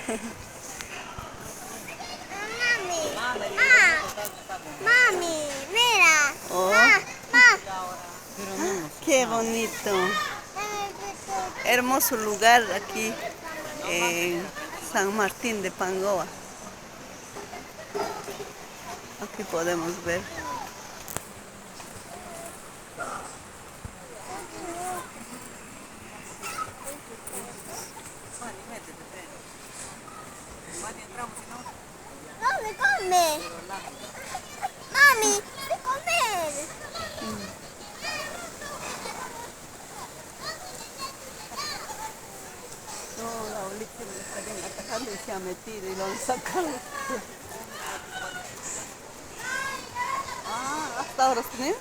Mami, mami, mira. Oh, qué bonito. Hermoso lugar aquí en San Martín de Pangoa. Aquí podemos ver. ¿Dónde come? Mami, ¿de comer? No, la Olivia le estarían atacando y se ha metido y lo han sacado. Ah, hasta ahora, ¿sí?